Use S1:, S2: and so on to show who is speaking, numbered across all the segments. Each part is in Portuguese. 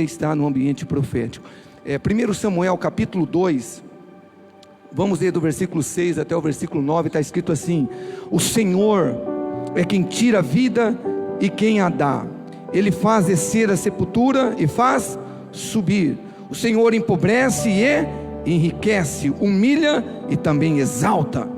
S1: está no ambiente profético. 1 Samuel capítulo 2, vamos ler do versículo 6 até o versículo 9, está escrito assim: o Senhor é quem tira a vida e quem a dá, Ele faz descer a sepultura e faz subir. O Senhor empobrece e enriquece, humilha e também exalta.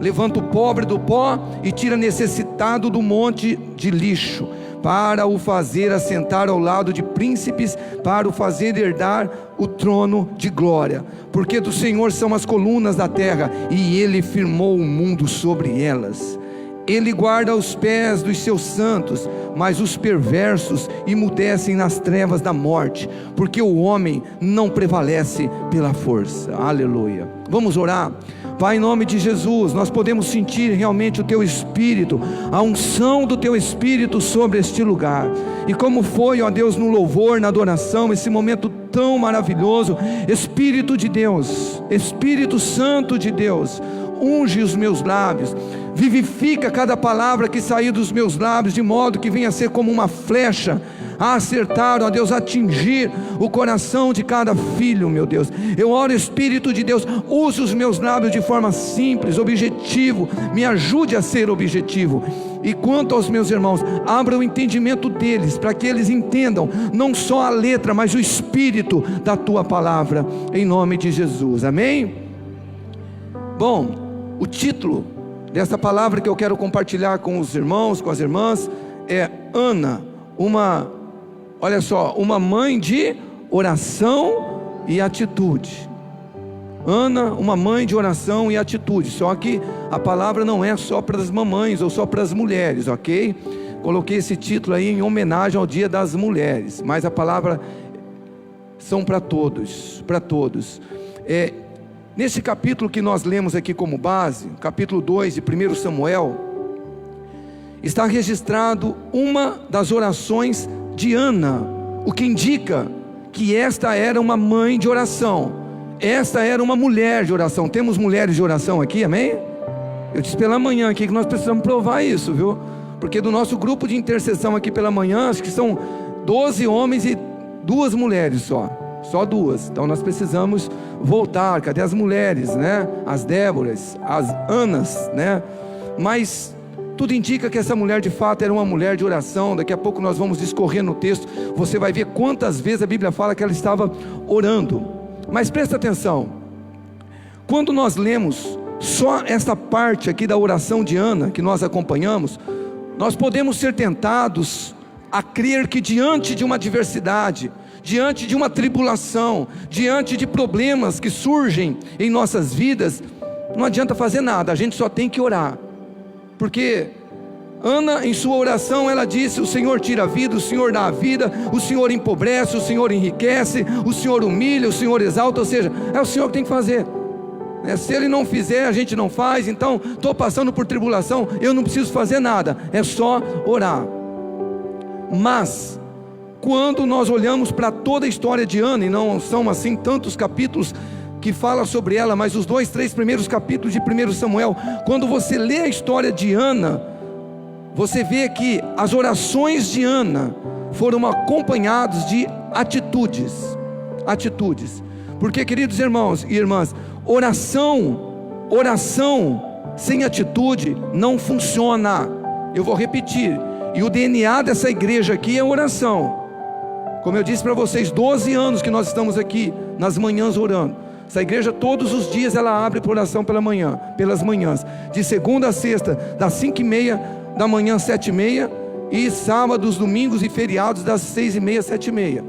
S1: Levanta o pobre do pó e tira necessitado do monte de lixo, para o fazer assentar ao lado de príncipes, para o fazer herdar o trono de glória. Porque do Senhor são as colunas da terra, e Ele firmou o mundo sobre elas. Ele guarda os pés dos seus santos, mas os perversos emudecem nas trevas da morte, porque o homem não prevalece pela força. Aleluia. Vamos orar? Pai, em nome de Jesus, nós podemos sentir realmente o Teu Espírito, a unção do Teu Espírito sobre este lugar. E como foi, ó Deus, no louvor, na adoração, esse momento tão maravilhoso, Espírito de Deus, Espírito Santo de Deus, unge os meus lábios, vivifica cada palavra que sair dos meus lábios, de modo que venha a ser como uma flecha, a acertar, ó Deus, atingir o coração de cada filho, meu Deus. Eu oro, Espírito de Deus, use os meus lábios de forma simples, objetivo, me ajude a ser objetivo. E quanto aos meus irmãos, abra o entendimento deles, para que eles entendam não só a letra, mas o espírito da Tua palavra, em nome de Jesus, amém? Bom, o título dessa palavra que eu quero compartilhar com os irmãos, com as irmãs, é Ana, olha só, uma mãe de oração e atitude. Ana, uma mãe de oração e atitude. Só que a palavra não é só para as mamães ou só para as mulheres, ok? Coloquei esse título aí em homenagem ao Dia das Mulheres, mas a palavra são para todos, para todos. Nesse capítulo que nós lemos aqui como base, capítulo 2 de 1 Samuel, está registrado uma das orações de Ana, o que indica que esta era uma mãe de oração, esta era uma mulher de oração. Temos mulheres de oração aqui, amém? Eu disse pela manhã aqui que nós precisamos provar isso, viu? Porque do nosso grupo de intercessão aqui pela manhã, acho que são 12 homens e 2 mulheres só 2, então nós precisamos voltar. Cadê as mulheres, né? As Déboras, as Anas, né? Mas tudo indica que essa mulher de fato era uma mulher de oração. Daqui a pouco nós vamos discorrer no texto, você vai ver quantas vezes a Bíblia fala que ela estava orando. Mas presta atenção, quando nós lemos só esta parte aqui da oração de Ana, que nós acompanhamos, nós podemos ser tentados a crer que diante de uma adversidade, diante de uma tribulação, diante de problemas que surgem em nossas vidas, não adianta fazer nada, a gente só tem que orar. Porque Ana, em sua oração, ela disse: o Senhor tira a vida, o Senhor dá a vida, o Senhor empobrece, o Senhor enriquece, o Senhor humilha, o Senhor exalta. Ou seja, é o Senhor que tem que fazer, se Ele não fizer, a gente não faz. Então, estou passando por tribulação, eu não preciso fazer nada, é só orar. Mas quando nós olhamos para toda a história de Ana, e não são assim tantos capítulos que fala sobre ela, mas os 2, 3 primeiros capítulos de 1 Samuel, quando você lê a história de Ana, você vê que as orações de Ana foram acompanhadas de atitudes. Porque, queridos irmãos e irmãs, oração sem atitude não funciona. Eu vou repetir, e o DNA dessa igreja aqui é oração. Como eu disse para vocês, 12 anos que nós estamos aqui nas manhãs orando. Essa igreja todos os dias ela abre por oração pelas manhãs, de segunda a sexta, das 5h30 da manhã, 7h30, e sábados, domingos e feriados das 6h30, 7h30.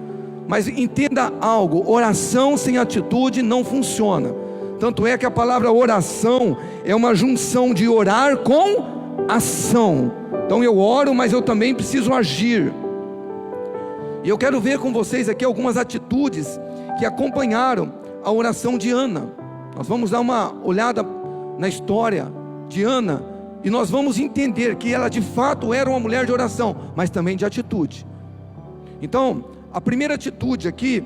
S1: Mas entenda algo, oração sem atitude não funciona. Tanto é que a palavra oração é uma junção de orar com ação. Então eu oro, mas eu também preciso agir. E eu quero ver com vocês aqui algumas atitudes que acompanharam a oração de Ana. Nós vamos dar uma olhada na história de Ana, e nós vamos entender que ela de fato era uma mulher de oração, mas também de atitude. Então, a primeira atitude aqui,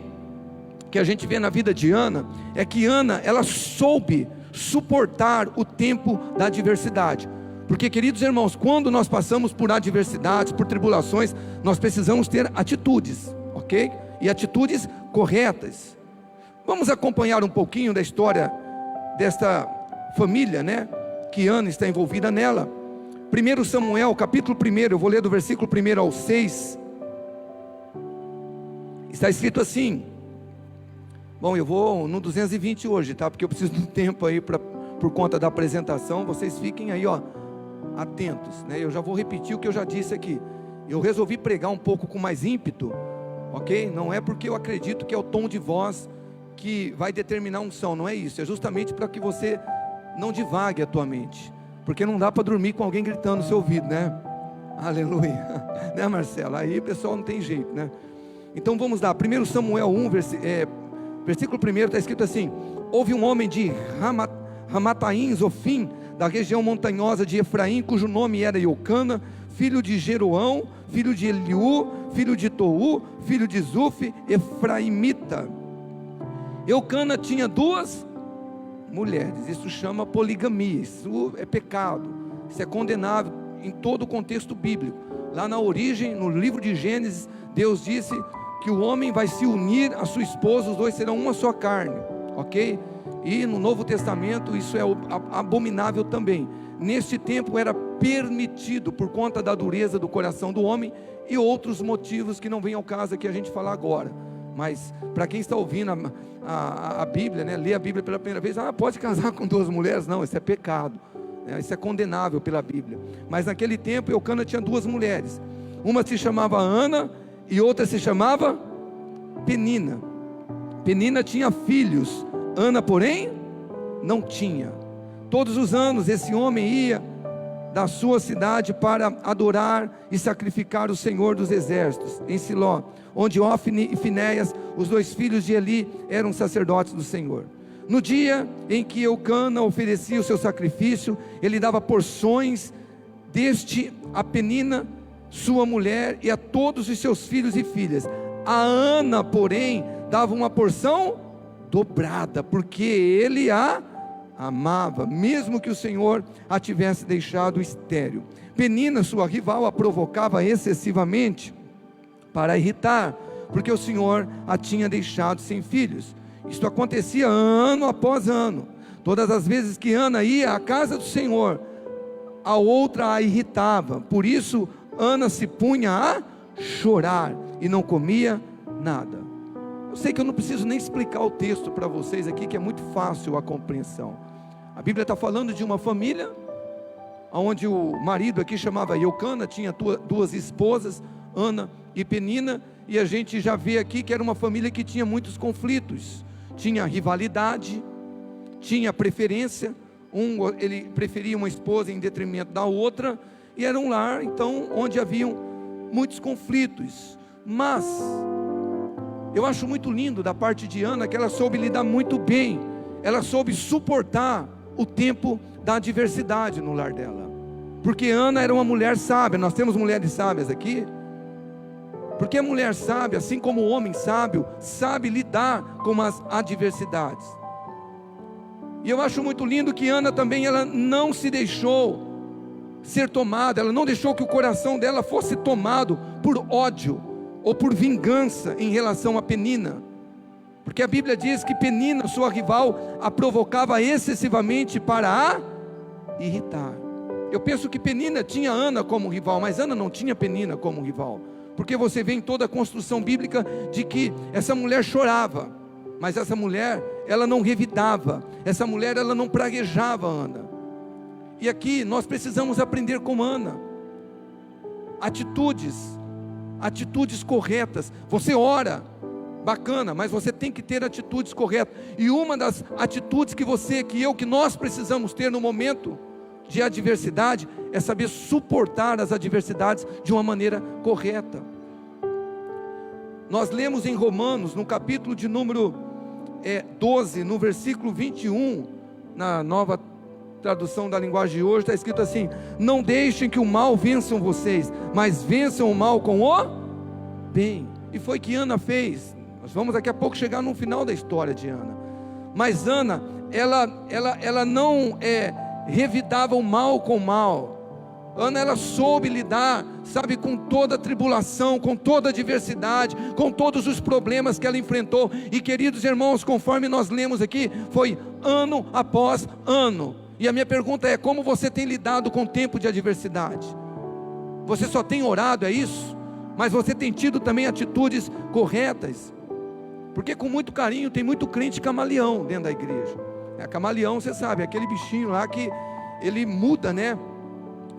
S1: que a gente vê na vida de Ana, é que Ana, ela soube suportar o tempo da adversidade. Porque, queridos irmãos, quando nós passamos por adversidades, por tribulações, nós precisamos ter atitudes, ok? e atitudes corretas. Vamos acompanhar um pouquinho da história desta família, né, que Ana está envolvida nela. 1 Samuel, capítulo 1, eu vou ler do versículo 1 ao 6. Está escrito assim. Bom, eu vou no 220 hoje, tá? Porque eu preciso de um tempo aí por conta da apresentação. Vocês fiquem aí, ó, atentos, né? Eu já vou repetir o que eu já disse aqui. Eu resolvi pregar um pouco com mais ímpeto, ok? Não é porque eu acredito que é o tom de voz que vai determinar a unção, não é isso. É justamente para que você não divague a tua mente, porque não dá para dormir com alguém gritando no seu ouvido, né? Aleluia, né, Marcelo? Aí o pessoal não tem jeito, né? Então vamos lá, 1 Samuel 1, versículo 1, está escrito assim: houve um homem de Ramataim, Zofim, da região montanhosa de Efraim, cujo nome era Eucana, filho de Jeroão, filho de Eliú, filho de Tou, filho de Zuf, efraimita. Eucana tinha 2 mulheres. Isso chama poligamia. Isso é pecado, isso é condenável em todo o contexto bíblico. Lá na origem, no livro de Gênesis, Deus disse que o homem vai se unir à sua esposa, os dois serão uma só carne, ok? E no Novo Testamento isso é abominável também. Neste tempo era permitido, por conta da dureza do coração do homem e outros motivos que não vem ao caso aqui a gente falar agora. Mas para quem está ouvindo a Bíblia, né, lê a Bíblia pela primeira vez, pode casar com 2 mulheres? Não, isso é pecado, né? Isso é condenável pela Bíblia. Mas naquele tempo Eucana tinha 2 mulheres, uma se chamava Ana e outra se chamava Penina. Penina tinha filhos, Ana porém não tinha. Todos os anos esse homem ia da sua cidade para adorar e sacrificar o Senhor dos Exércitos em Siló, onde Ofni e Finéias, os 2 filhos de Eli, eram sacerdotes do Senhor. No dia em que Eucana oferecia o seu sacrifício, ele dava porções deste a Penina, sua mulher, e a todos os seus filhos e filhas. A Ana, porém, dava uma porção dobrada, porque ele a amava, mesmo que o Senhor a tivesse deixado estéril. Penina, sua rival, a provocava excessivamente para irritar, porque o Senhor a tinha deixado sem filhos. Isto acontecia ano após ano. Todas as vezes que Ana ia à casa do Senhor, a outra a irritava. Por isso Ana se punha a chorar e não comia nada. Eu sei que eu não preciso nem explicar o texto para vocês aqui, que é muito fácil a compreensão. A Bíblia está falando de uma família onde o marido aqui chamava Eucana, tinha 2 esposas, Ana e Penina, e a gente já vê aqui que era uma família que tinha muitos conflitos, tinha rivalidade, tinha preferência, ele preferia uma esposa em detrimento da outra, e era um lar então onde haviam muitos conflitos. Mas eu acho muito lindo da parte de Ana que ela soube lidar muito bem, ela soube suportar o tempo da adversidade no lar dela, porque Ana era uma mulher sábia. Nós temos mulheres sábias aqui, porque a mulher sábia, assim como o homem sábio, sabe lidar com as adversidades. E eu acho muito lindo que Ana também, ela não se deixou ser tomada, ela não deixou que o coração dela fosse tomado por ódio ou por vingança em relação a Penina, porque a Bíblia diz que Penina, sua rival, a provocava excessivamente para a irritar. Eu penso que Penina tinha Ana como rival, mas Ana não tinha Penina como rival, porque você vê em toda a construção bíblica de que essa mulher chorava, mas essa mulher, ela não revidava, essa mulher, ela não praguejava Ana. E aqui nós precisamos aprender com Ana, atitudes corretas. Você ora, bacana, mas você tem que ter atitudes corretas, e uma das atitudes que nós precisamos ter no momento de adversidade, é saber suportar as adversidades de uma maneira correta. Nós lemos em Romanos, no capítulo de número 12, no versículo 21, na nova tradução da linguagem de hoje, está escrito assim: não deixem que o mal vençam vocês, mas vençam o mal com o bem. E foi o que Ana fez. Nós vamos daqui a pouco chegar no final da história de Ana. Mas Ana, ela não revidava o mal com o mal. Ana, ela soube lidar, sabe, com toda a tribulação, com toda a adversidade, com todos os problemas que ela enfrentou. E queridos irmãos, conforme nós lemos aqui, foi ano após ano. E a minha pergunta é: como você tem lidado com o tempo de adversidade? Você só tem orado, é isso? Mas você tem tido também atitudes corretas? Porque com muito carinho, tem muito crente camaleão dentro da igreja. Camaleão, você sabe, é aquele bichinho lá que ele muda, né,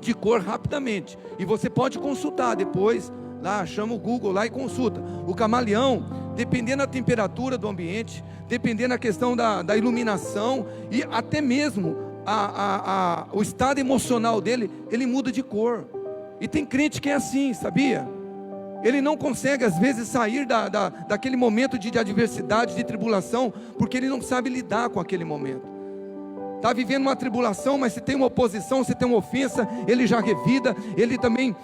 S1: de cor rapidamente. E você pode consultar depois, lá, chama o Google lá e consulta. O camaleão, dependendo da temperatura do ambiente, dependendo da questão da iluminação, e até mesmo o estado emocional dele, ele muda de cor. E tem crente que é assim, sabia? Ele não consegue às vezes sair daquele momento de adversidade, de tribulação, porque ele não sabe lidar com aquele momento. Está vivendo uma tribulação, mas se tem uma oposição, se tem uma ofensa, ele já revida, ele também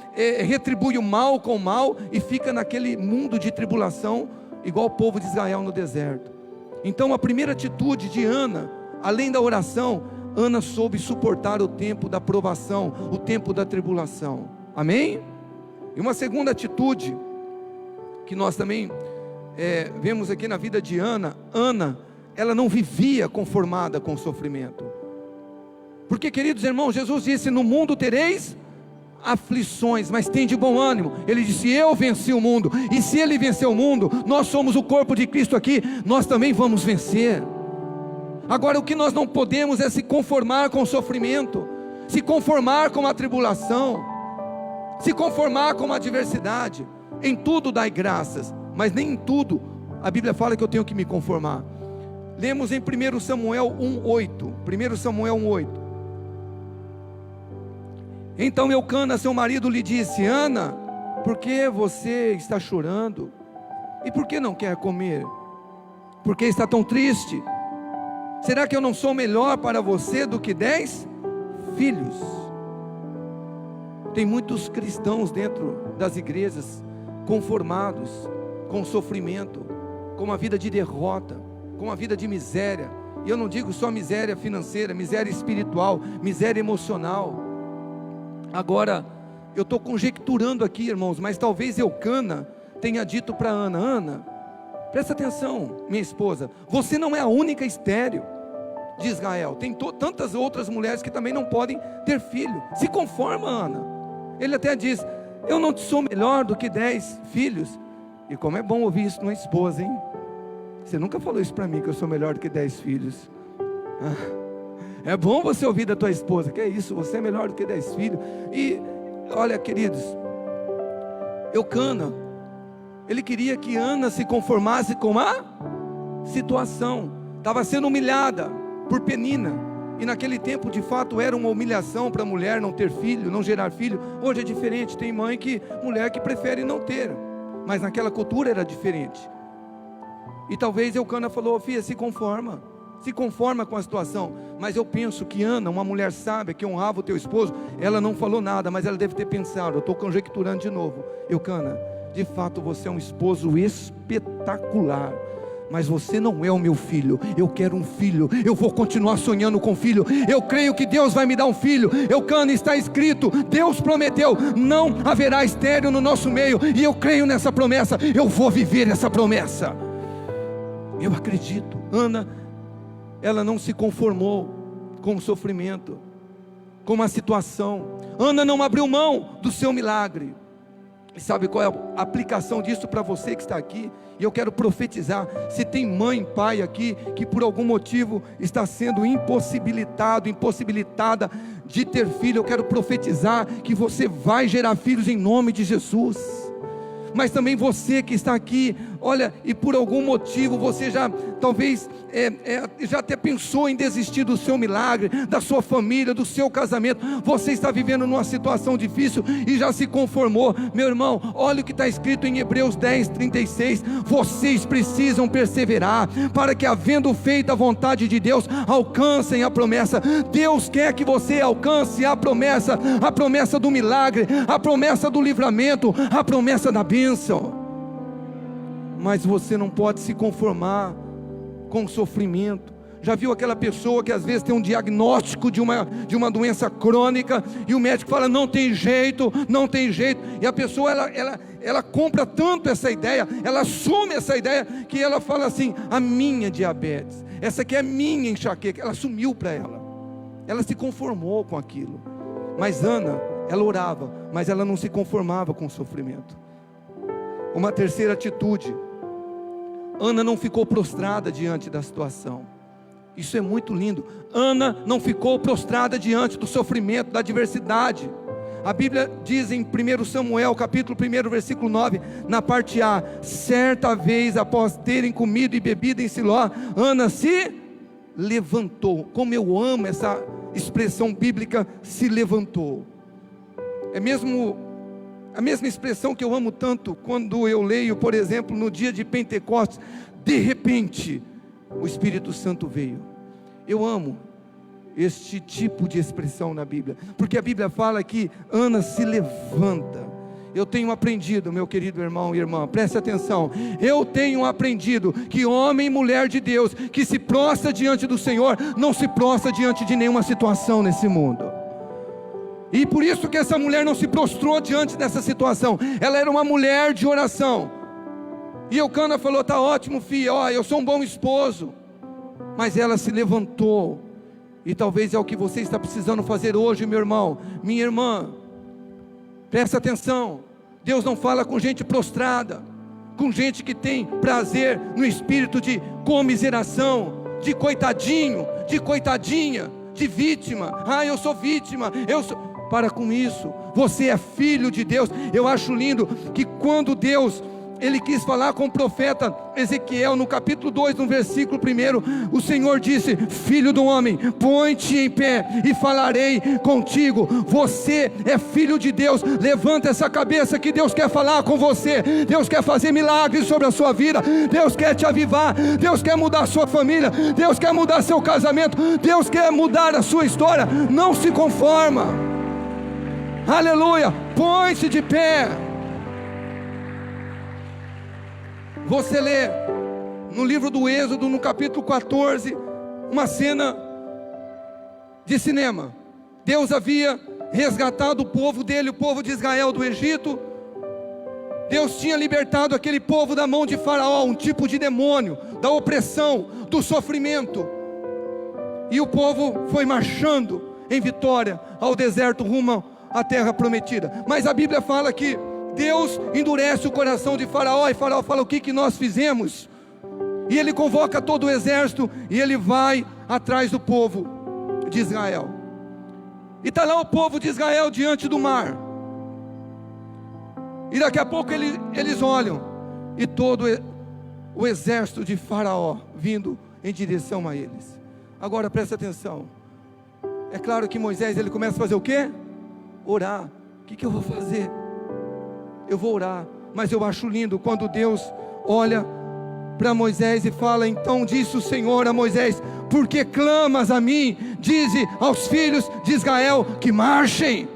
S1: retribui o mal com o mal, e fica naquele mundo de tribulação, igual o povo de Israel no deserto. Então a primeira atitude de Ana, além da oração, Ana soube suportar o tempo da provação, o tempo da tribulação. Amém? E uma segunda atitude, que nós também vemos aqui na vida de Ana, ela não vivia conformada com o sofrimento. Porque, queridos irmãos, Jesus disse: no mundo tereis aflições, mas tem de bom ânimo. Ele disse: eu venci o mundo. E se ele venceu o mundo, nós somos o corpo de Cristo aqui, nós também vamos vencer. Agora, o que nós não podemos é se conformar com o sofrimento, se conformar com a tribulação, se conformar com a adversidade. Em tudo dai graças, mas nem em tudo a Bíblia fala que eu tenho que me conformar. Lemos em 1 Samuel 1:8. 1 Samuel 1:8. Então Eucana, seu marido, lhe disse: Ana, por que você está chorando? E por que não quer comer? Por que está tão triste? Será que eu não sou melhor para você do que 10 filhos? Tem muitos cristãos dentro das igrejas conformados com o sofrimento, com uma vida de derrota, com uma vida de miséria. E eu não digo só miséria financeira, miséria espiritual, miséria emocional. Agora, eu estou conjecturando aqui, irmãos, mas talvez Eucana tenha dito para Ana: Ana, presta atenção, minha esposa, você não é a única estéril de Israel, tem tantas outras mulheres que também não podem ter filho. Se conforma, Ana. Ele até diz: eu não te sou melhor do que 10 filhos. E como é bom ouvir isso de uma esposa, hein? Você nunca falou isso para mim, que eu sou melhor do que 10 filhos. É bom você ouvir da tua esposa: que é isso, você é melhor do que 10 filhos. E olha, queridos, Eucana, ele queria que Ana se conformasse com a situação. Estava sendo humilhada por Penina, e naquele tempo de fato era uma humilhação para a mulher não ter filho, não gerar filho. Hoje é diferente, tem mulher que prefere não ter, mas naquela cultura era diferente. E talvez Eucana falou: filha, se conforma com a situação. Mas eu penso que Ana, uma mulher sábia, que honrava o teu esposo, ela não falou nada, mas ela deve ter pensado, eu estou conjecturando de novo: Eucana, de fato você é um esposo espetacular, mas você não é o meu filho. Eu quero um filho, eu vou continuar sonhando com filho, eu creio que Deus vai me dar um filho. Eucana, está escrito, Deus prometeu, não haverá estéril no nosso meio, e eu creio nessa promessa, eu vou viver essa promessa. Eu acredito. Ana, ela não se conformou com o sofrimento, com a situação. Ana não abriu mão do seu milagre. E sabe qual é a aplicação disso para você que está aqui? E eu quero profetizar: se tem mãe, pai aqui, que por algum motivo está sendo impossibilitada de ter filho, eu quero profetizar que você vai gerar filhos em nome de Jesus. Mas também você que está aqui, olha, e por algum motivo você já talvez já até pensou em desistir do seu milagre, da sua família, do seu casamento. Você está vivendo numa situação difícil e já se conformou. Meu irmão, olha o que está escrito em Hebreus 10:36. Vocês precisam perseverar, para que, havendo feito a vontade de Deus, alcancem a promessa. Deus quer que você alcance a promessa do milagre, a promessa do livramento, a promessa da bênção. Mas você não pode se conformar com o sofrimento. Já viu aquela pessoa que às vezes tem um diagnóstico de uma doença crônica, e o médico fala, não tem jeito, e a pessoa, ela compra tanto essa ideia, ela assume essa ideia, que ela fala assim, a minha diabetes, essa aqui é a minha enxaqueca, ela assumiu para ela se conformou com aquilo. Mas Ana, ela orava, mas ela não se conformava com o sofrimento. Uma terceira atitude, Ana não ficou prostrada diante da situação. Isso é muito lindo. Ana não ficou prostrada diante do sofrimento, da adversidade. A Bíblia diz em 1 Samuel, capítulo 1, versículo 9, na parte A, certa vez após terem comido e bebido em Siló, Ana se levantou. Como eu amo essa expressão bíblica, se levantou. É mesmo a mesma expressão que eu amo tanto quando eu leio, por exemplo, no dia de Pentecostes, de repente o Espírito Santo veio. Eu amo este tipo de expressão na Bíblia, porque a Bíblia fala que Ana se levanta. Eu tenho aprendido, meu querido irmão e irmã, preste atenção, eu tenho aprendido que homem e mulher de Deus, que se prostra diante do Senhor, não se prostra diante de nenhuma situação nesse mundo. E por isso que essa mulher não se prostrou diante dessa situação, ela era uma mulher de oração. E Eucana falou, tá ótimo filha, ó, eu sou um bom esposo. Mas ela se levantou, e talvez é o que você está precisando fazer hoje, meu irmão, minha irmã. Presta atenção, Deus não fala com gente prostrada, com gente que tem prazer no espírito de comiseração, de coitadinho, de coitadinha, de vítima. Ah, eu sou vítima, para com isso, você é filho de Deus. Eu acho lindo que quando Deus, Ele quis falar com o profeta Ezequiel, no capítulo 2, no versículo 1, o Senhor disse, filho do homem, põe-te em pé e falarei contigo. Você é filho de Deus, levanta essa cabeça que Deus quer falar com você. Deus quer fazer milagres sobre a sua vida, Deus quer te avivar, Deus quer mudar a sua família, Deus quer mudar seu casamento, Deus quer mudar a sua história. Não se conforma, aleluia, põe-se de pé. Você lê no livro do Êxodo, no capítulo 14, uma cena de cinema. Deus havia resgatado o povo dele, o povo de Israel, do Egito. Deus tinha libertado aquele povo da mão de Faraó, um tipo de demônio, da opressão, do sofrimento. E o povo foi marchando em vitória ao deserto rumo à terra prometida. Mas a Bíblia fala que Deus endurece o coração de Faraó, e Faraó fala, o que nós fizemos? E ele convoca todo o exército, e ele vai atrás do povo de Israel. E está lá o povo de Israel diante do mar, e daqui a pouco eles olham, e todo o exército de Faraó vindo em direção a eles. Agora presta atenção, é claro que Moisés, ele começa a fazer o quê? Orar. O que eu vou fazer? Eu vou orar. Mas eu acho lindo quando Deus olha para Moisés e fala, então disse o Senhor a Moisés, por que clamas a mim? Dize aos filhos de Israel que marchem.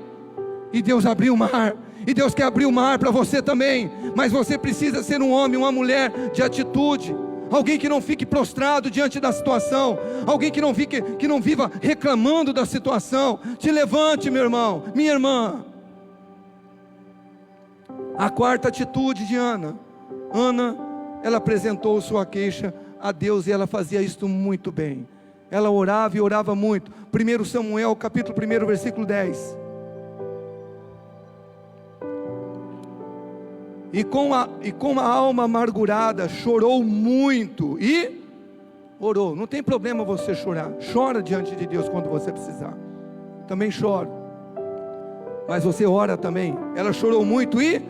S1: E Deus abriu o mar, e Deus quer abrir o mar para você também, mas você precisa ser um homem, uma mulher de atitude, alguém que não fique prostrado diante da situação, alguém que não viva reclamando da situação. Te levante, meu irmão, minha irmã. A quarta atitude de Ana, ela apresentou sua queixa a Deus, e ela fazia isto muito bem. Ela orava e orava muito. 1 Samuel, capítulo 1, versículo 10. E com a alma amargurada, chorou muito e orou. Não tem problema você chorar, chora diante de Deus quando você precisar. Também choro, mas você ora também. Ela chorou muito e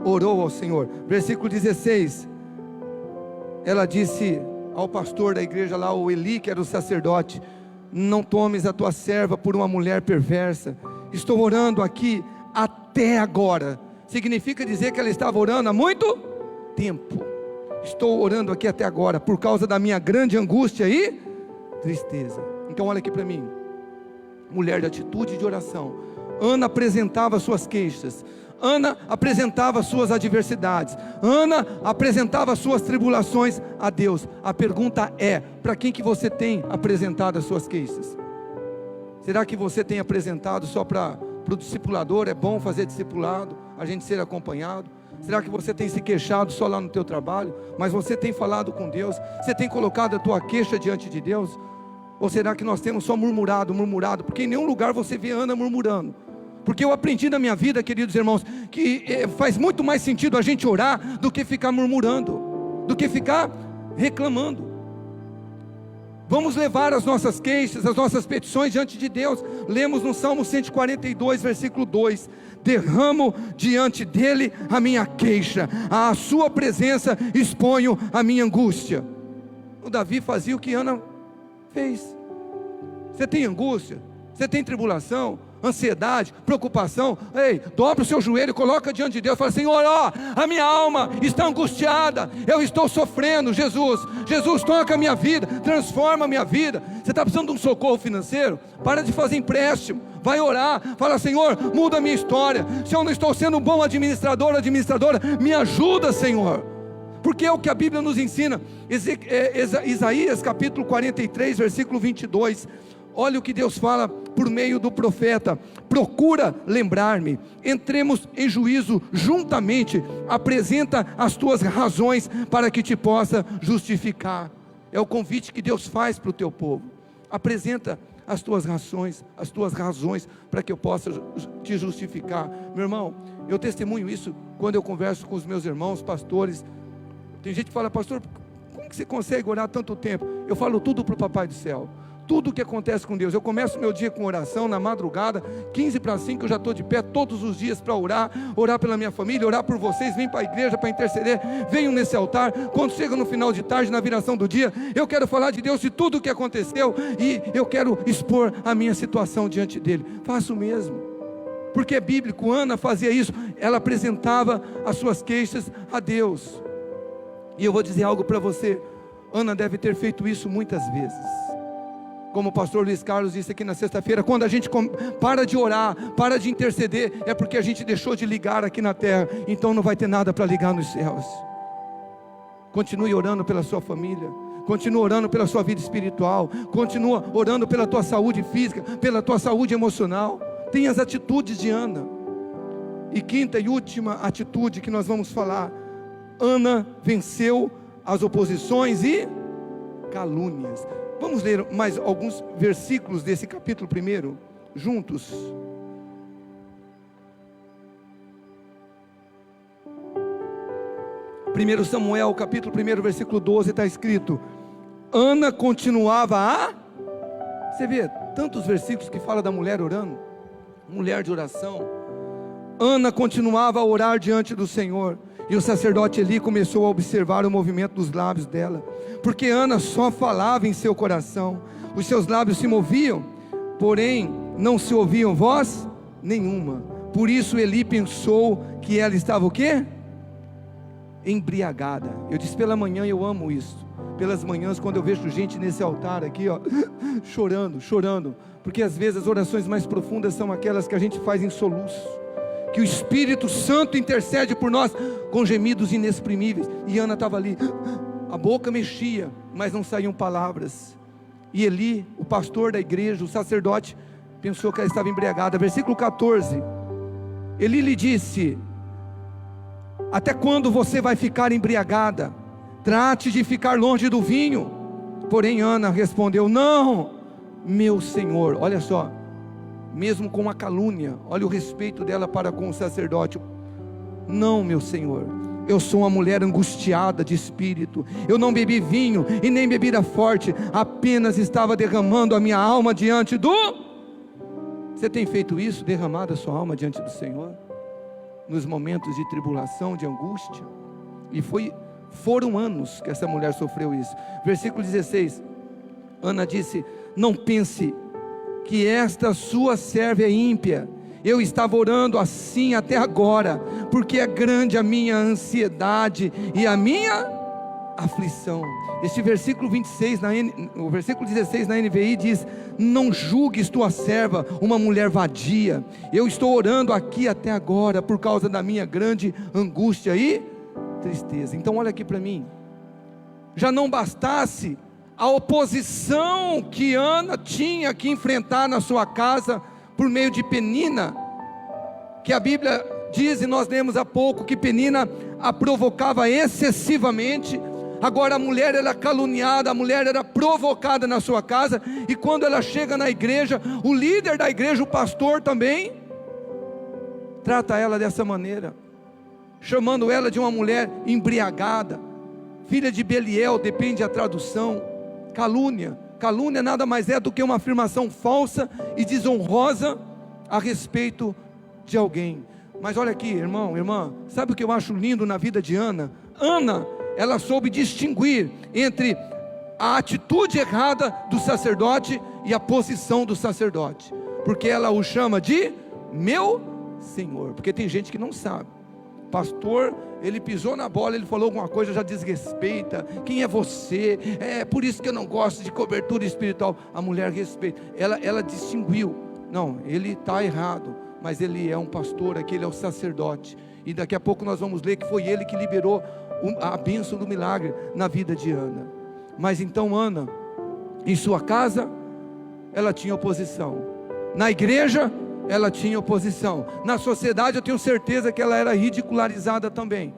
S1: orou ao Senhor. Versículo 16, ela disse ao pastor da igreja lá, o Eli, que era o sacerdote, não tomes a tua serva por uma mulher perversa. Estou orando aqui até agora. Significa dizer que ela estava orando há muito tempo. Estou orando aqui até agora por causa da minha grande angústia e tristeza. Então olha aqui para mim, mulher de atitude e de oração. Ana apresentava suas queixas, Ana apresentava as suas adversidades, Ana apresentava as suas tribulações a Deus. A pergunta é: para quem que você tem apresentado as suas queixas? Será que você tem apresentado só para o discipulador? É bom fazer discipulado, a gente ser acompanhado. Será que você tem se queixado só lá no teu trabalho? Mas você tem falado com Deus? Você tem colocado a tua queixa diante de Deus? Ou será que nós temos só murmurado? Porque em nenhum lugar você vê Ana murmurando. Porque eu aprendi na minha vida, queridos irmãos, que faz muito mais sentido a gente orar do que ficar murmurando, do que ficar reclamando. Vamos levar as nossas queixas, as nossas petições diante de Deus. Lemos no Salmo 142, versículo 2: derramo diante dele a minha queixa, à sua presença exponho a minha angústia. O Davi fazia o que Ana fez. Você tem angústia? Você tem tribulação? Ansiedade, preocupação? Ei, dobra o seu joelho e coloca diante de Deus. Fala: Senhor, a minha alma está angustiada, eu estou sofrendo. Jesus, toca a minha vida, transforma a minha vida. Você está precisando de um socorro financeiro? Para de fazer empréstimo, vai orar. Fala: Senhor, muda a minha história. Se eu não estou sendo um bom administrador, administradora, me ajuda, Senhor. Porque é o que a Bíblia nos ensina. Isaías capítulo 43, versículo 22. Olha o que Deus fala por meio do profeta: procura lembrar-me, entremos em juízo juntamente, apresenta as tuas razões para que te possa justificar. É o convite que Deus faz para o teu povo. Apresenta as tuas razões para que eu possa te justificar. Meu irmão, eu testemunho isso quando eu converso com os meus irmãos pastores. Tem gente que fala: pastor, como que você consegue orar tanto tempo? Eu falo tudo para o Papai do Céu. Tudo o que acontece com Deus, eu começo meu dia com oração, na madrugada, 4:45 eu já estou de pé todos os dias para orar pela minha família, orar por vocês. Venho para a igreja para interceder, venho nesse altar. Quando chega no final de tarde, na viração do dia, eu quero falar de Deus, de tudo o que aconteceu, e eu quero expor a minha situação diante dele. Faço o mesmo, porque é bíblico. Ana fazia isso, ela apresentava as suas queixas a Deus. E eu vou dizer algo para você: Ana deve ter feito isso muitas vezes. Como o pastor Luiz Carlos disse aqui na sexta-feira, quando a gente para de orar, para de interceder, é porque a gente deixou de ligar aqui na terra, então não vai ter nada para ligar nos céus. Continue orando pela sua família, continue orando pela sua vida espiritual, continua orando pela tua saúde física, pela tua saúde emocional. Tenha as atitudes de Ana. E quinta e última atitude que nós vamos falar: Ana venceu as oposições e calúnias. Vamos ler mais alguns versículos desse capítulo 1, juntos. Primeiro Samuel, capítulo 1, versículo 12, está escrito: Ana continuava a... Você vê tantos versículos que fala da mulher orando, mulher de oração. Ana continuava a orar diante do Senhor, e o sacerdote Eli começou a observar o movimento dos lábios dela, porque Ana só falava em seu coração. Os seus lábios se moviam, porém não se ouviam voz nenhuma. Por isso Eli pensou que ela estava o quê? Embriagada. Eu disse pela manhã, eu amo isso. Pelas manhãs, quando eu vejo gente nesse altar aqui, chorando, porque às vezes as orações mais profundas são aquelas que a gente faz em soluço, que o Espírito Santo intercede por nós com gemidos inexprimíveis. E Ana estava ali, a boca mexia, mas não saíam palavras. E Eli, o pastor da igreja, o sacerdote, pensou que ela estava embriagada. Versículo 14, Eli lhe disse: até quando você vai ficar embriagada? Trate de ficar longe do vinho. Porém Ana respondeu: não, meu senhor. Olha só, mesmo com a calúnia, olha o respeito dela para com o sacerdote: não, meu senhor, eu sou uma mulher angustiada de espírito. Eu não bebi vinho e nem bebida forte, apenas estava derramando a minha alma diante do... Você tem feito isso? Derramado a sua alma diante do Senhor? Nos momentos de tribulação, de angústia? E foram anos que essa mulher sofreu isso. Versículo 16, Ana disse: não pense que esta sua serva é ímpia. Eu estava orando assim até agora, porque é grande a minha ansiedade e a minha aflição. Este versículo 26, o versículo 16 na NVI diz: não julgues tua serva uma mulher vadia, eu estou orando aqui até agora por causa da minha grande angústia e tristeza. Então olha aqui para mim, já não bastasse a oposição que Ana tinha que enfrentar na sua casa por meio de Penina, que a Bíblia diz, e nós lemos há pouco, que Penina a provocava excessivamente. Agora a mulher era caluniada, a mulher era provocada na sua casa, e quando ela chega na igreja, o líder da igreja, o pastor também, trata ela dessa maneira, chamando ela de uma mulher embriagada, filha de Beliel, depende da tradução. Calúnia nada mais é do que uma afirmação falsa e desonrosa a respeito de alguém. Mas olha aqui, irmão, irmã, sabe o que eu acho lindo na vida de Ana? Ana, ela soube distinguir entre a atitude errada do sacerdote e a posição do sacerdote, porque ela o chama de meu Senhor. Porque tem gente que não sabe, pastor, ele pisou na bola, ele falou alguma coisa, já desrespeita. Quem é você? É por isso que eu não gosto de cobertura espiritual. A mulher respeita, ela distinguiu, não, ele está errado, mas ele é um pastor, aqui ele é o sacerdote, e daqui a pouco nós vamos ler que foi ele que liberou a bênção do milagre na vida de Ana. Mas então Ana, em sua casa, ela tinha oposição, na igreja, ela tinha oposição, na sociedade eu tenho certeza que ela era ridicularizada também,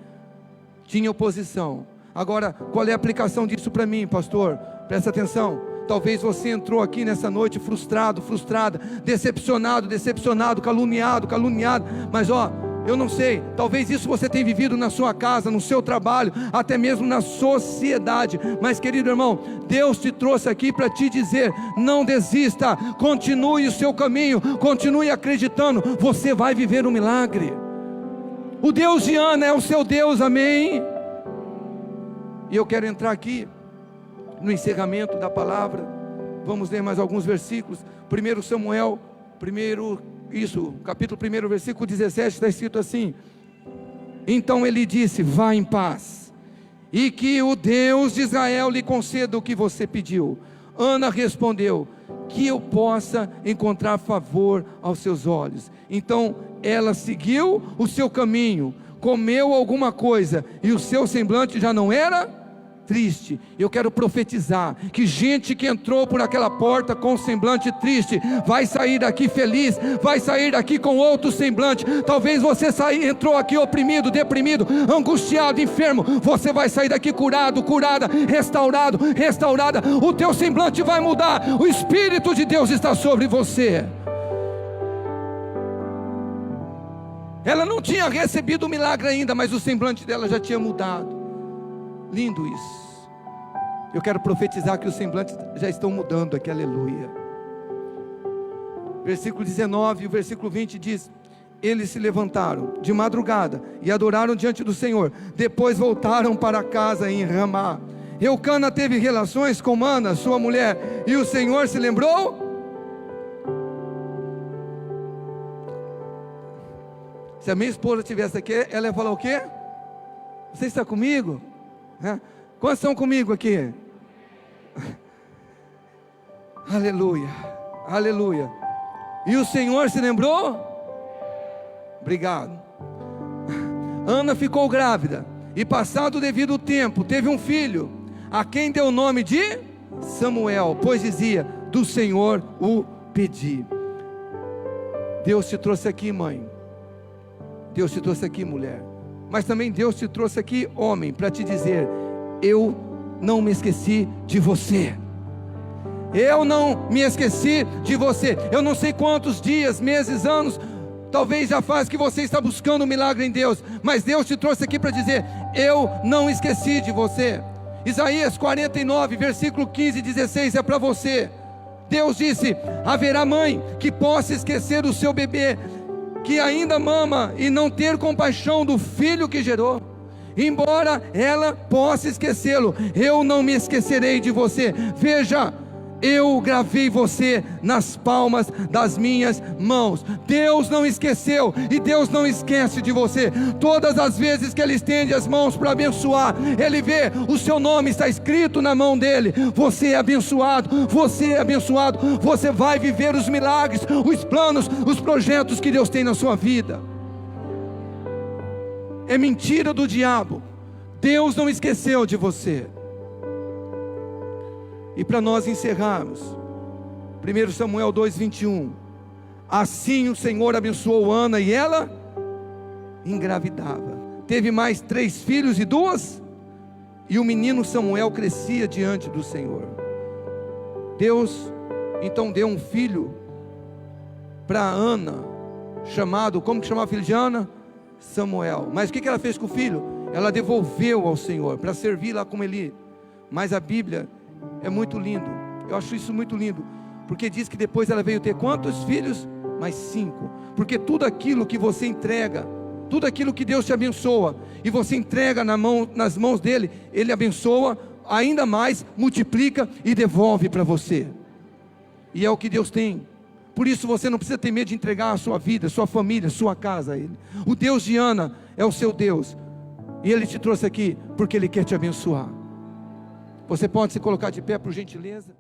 S1: tinha oposição. Agora, qual é a aplicação disso para mim, pastor? Presta atenção. Talvez você entrou aqui nessa noite frustrado, frustrada, decepcionado, caluniado, mas eu não sei, talvez isso você tenha vivido na sua casa, no seu trabalho, até mesmo na sociedade. Mas querido irmão, Deus te trouxe aqui para te dizer: não desista, continue o seu caminho, continue acreditando, você vai viver um milagre. O Deus de Ana é o seu Deus, amém? E eu quero entrar aqui no encerramento da palavra. Vamos ler mais alguns versículos. 1 Samuel, capítulo 1, versículo 17, está escrito assim: então ele disse: vá em paz, e que o Deus de Israel lhe conceda o que você pediu. Ana respondeu: que eu possa encontrar favor aos seus olhos. Então ela seguiu o seu caminho, comeu alguma coisa, e o seu semblante já não era triste. Eu quero profetizar que gente que entrou por aquela porta com semblante triste, vai sair daqui feliz, vai sair daqui com outro semblante. Talvez você entrou aqui oprimido, deprimido, angustiado, enfermo, você vai sair daqui curado, curada, restaurada. O teu semblante vai mudar, o Espírito de Deus está sobre você. Ela não tinha recebido o milagre ainda, mas o semblante dela já tinha mudado. Lindo isso. Eu quero profetizar que os semblantes já estão mudando aqui, aleluia. Versículo 19 e o versículo 20 diz: eles se levantaram de madrugada e adoraram diante do Senhor, depois voltaram para casa em Ramá. Eucana teve relações com Ana, sua mulher, e o Senhor se lembrou. Se a minha esposa estivesse aqui, ela ia falar o quê? Você está comigo? Quantos estão comigo aqui? Aleluia, aleluia. E o Senhor se lembrou? Obrigado. Ana ficou grávida, e passado o devido tempo, teve um filho, a quem deu o nome de Samuel, pois dizia: do Senhor o pedi. Deus te trouxe aqui, mãe. Deus te trouxe aqui, mulher. Mas também Deus te trouxe aqui, homem, para te dizer: eu não me esqueci de você. Eu não me esqueci de você. Eu não sei quantos dias, meses, anos, talvez já faz que você está buscando um milagre em Deus, mas Deus te trouxe aqui para dizer: eu não esqueci de você. Isaías 49, versículo 15 e 16 é para você. Deus disse: haverá mãe que possa esquecer o seu bebê, que ainda mama, e não ter compaixão do filho que gerou. Embora ela possa esquecê-lo, eu não me esquecerei de você. Veja, eu gravei você nas palmas das minhas mãos. Deus não esqueceu, e Deus não esquece de você. Todas as vezes que Ele estende as mãos para abençoar, Ele vê, o seu nome está escrito na mão dEle. Você é abençoado, você é abençoado. Você vai viver os milagres, os planos, os projetos que Deus tem na sua vida. É mentira do diabo. Deus não esqueceu de você. E para nós encerrarmos, 1 Samuel 2:21, assim o Senhor abençoou Ana, e ela engravidava, teve mais 3 filhos e 2, e o menino Samuel crescia diante do Senhor. Deus então deu um filho para Ana, chamado, como que chamava o filho de Ana? Samuel. Mas o que ela fez com o filho? Ela devolveu ao Senhor, para servir lá com Eli. Mas a Bíblia é muito lindo, eu acho isso muito lindo, porque diz que depois ela veio ter quantos filhos? Mais 5, porque tudo aquilo que você entrega, tudo aquilo que Deus te abençoa, e você entrega nas mãos dEle, Ele abençoa, ainda mais, multiplica e devolve para você, e é o que Deus tem. Por isso você não precisa ter medo de entregar a sua vida, sua família, sua casa a Ele. O Deus de Ana é o seu Deus, e Ele te trouxe aqui, porque Ele quer te abençoar. Você pode se colocar de pé, por gentileza?